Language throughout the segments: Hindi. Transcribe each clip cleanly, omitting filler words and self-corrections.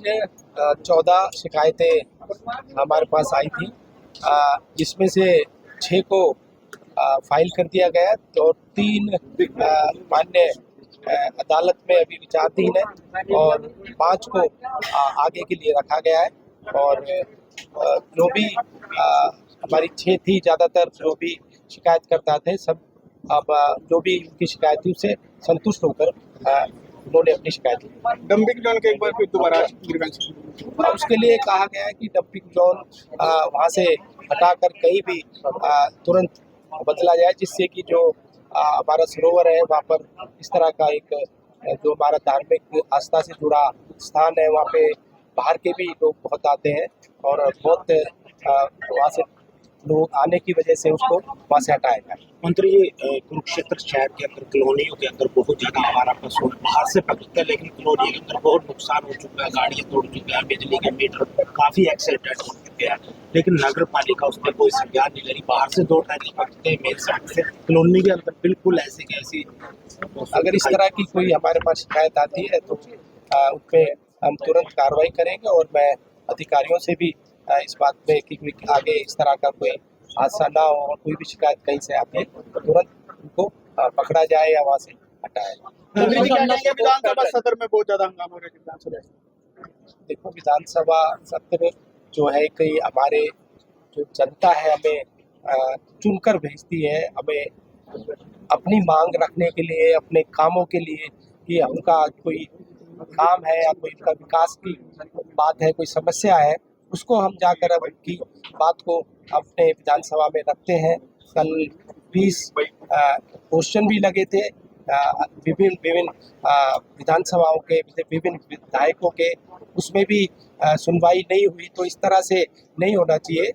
14 शिकायतें हमारे पास आई थी, जिसमें से 6 को फाइल कर दिया गया और 3 मान्य अदालत में अभी विचाराधीन है और 5 को आगे के लिए रखा गया है। और जो भी हमारी 6 थी, ज़्यादातर जो भी शिकायतकर्ता थे सब अब जो भी उनकी शिकायत थी उससे संतुष्ट होकर उन्होंने अपनी शिकायत दी। डंपिंग जोन के एक बार फिर दोबारा उसके लिए कहा गया है कि डंपिंग जोन वहाँ से हटाकर कहीं भी तुरंत बदला जाए, जिससे कि जो हमारा सरोवर है वहाँ पर इस तरह का एक जो हमारा धार्मिक आस्था से जुड़ा स्थान है, वहाँ पे बाहर के भी लोग बहुत आते हैं और बहुत वहाँ से लोग आने की वजह से उसको वहाँ से हटाया जाए। मंत्री जी, कुरुक्षेत्र शहर के अंदर कॉलोनियों के अंदर बहुत ज्यादा आवारा पशु बाहर से पकड़ते हैं, लेकिन कॉलोनी के अंदर बहुत नुकसान हो चुका है, गाड़ियां तोड़ चुकी है, बिजली के मीटर काफी एक्सीडेंट हो चुके हैं, लेकिन नगर पालिका उस पर कोई संज्ञान नहीं ले रही। बाहर से 2 ट्रैक्टर पकड़ते हैं मेन सड़क से, कॉलोनी के अंदर बिल्कुल ऐसी कैसी। अगर इस तरह की कोई हमारे पास शिकायत आती है तो उन पर हम तुरंत कार्रवाई करेंगे और मैं अधिकारियों से भी इस बात पे कि आगे इस तरह का कोई हादसा ना हो और कोई भी शिकायत कहीं से आती है तो तुरंत उनको पकड़ा जाए या वहाँ से हटाया जाए। विधानसभा सत्र में बहुत ज्यादा हंगामा हो रहा है। देखो, विधानसभा सत्र जो है कि हमारे जो जनता है हमें चुनकर भेजती है, हमें अपनी मांग रखने के लिए, अपने कामों के लिए कि उनका कोई काम है या कोई उनका विकास की बात है, कोई समस्या है, उसको हम जाकर अब उनकी बात को अपने विधानसभा में रखते हैं। कल 20 क्वेश्चन भी लगे थे विभिन्न विधानसभाओं के विभिन्न विधायकों के, उसमें भी सुनवाई नहीं हुई। तो इस तरह से नहीं होना चाहिए।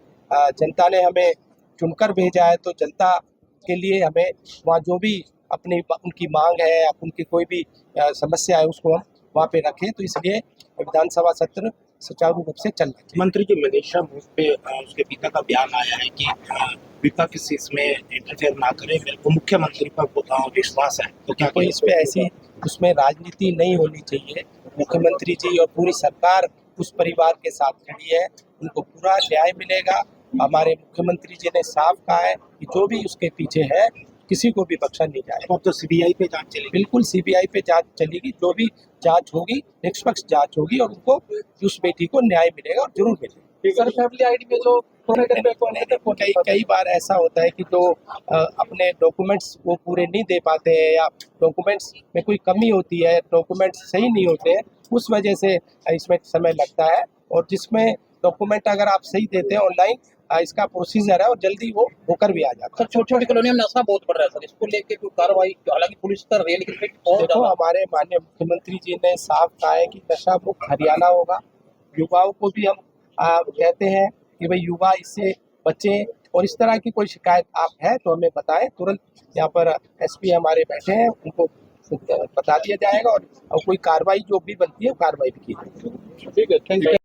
जनता ने हमें चुनकर भेजा है तो जनता के लिए हमें वहाँ जो भी अपनी उनकी मांग है या उनकी कोई भी समस्या है उसको हम वहाँ पे रखें। तो इसलिए विधानसभा सत्र सुचारू रूप से चल रहा है। मंत्री जी, मनीषा मुख पे उसके पिता का बयान आया है कि विपक्ष इसमें इंटरफेयर ना करे, मेरे को मुख्यमंत्री पर विश्वास है। तो क्या कोई इस पे ऐसी उसमें राजनीति नहीं होनी चाहिए। मुख्यमंत्री जी और पूरी सरकार उस परिवार के साथ खड़ी है, उनको पूरा न्याय मिलेगा। हमारे मुख्यमंत्री जी ने साफ कहा है कि जो भी उसके पीछे है किसी को भी बख्शा नहीं जाएगा। तो सीबीआई पे जांच चलेगी? बिल्कुल सीबीआई पे जांच चलेगी, जो भी जांच होगी निष्पक्ष जांच होगी और उनको उस बेटी को न्याय मिलेगा और जरूर मिलेगा। फैमिली आईडी में जो कई बार ऐसा होता है कि जो अपने डॉक्यूमेंट्स वो पूरे नहीं दे पाते हैं या डॉक्यूमेंट्स में कोई कमी होती है, डॉक्यूमेंट्स सही नहीं होते हैं, उस वजह से इसमें समय लगता है। और जिसमें डॉक्यूमेंट अगर आप सही देते हैं ऑनलाइन, इसका प्रोसीजर है और जल्दी वो होकर भी आ जाता है। सर, छोटी छोटी कॉलोनी में नशा बहुत बढ़ रहा है सर, इसको लेके कोई कार्रवाई, हालांकि पुलिस कर रही है लेकिन देखो, हमारे माननीय मुख्यमंत्री जी ने साफ कहा है कि नशा मुक्त हरियाणा होगा। युवाओं को भी हम कहते हैं कि भाई युवा इससे बचें और इस तरह की कोई शिकायत आप है तो हमें बताएं, तुरंत यहाँ पर एसपी हमारे बैठे हैं, उनको बता दिया जाएगा और कोई कार्रवाई जो भी बनती है कार्रवाई भी की जाएगी। ठीक है, थैंक यू।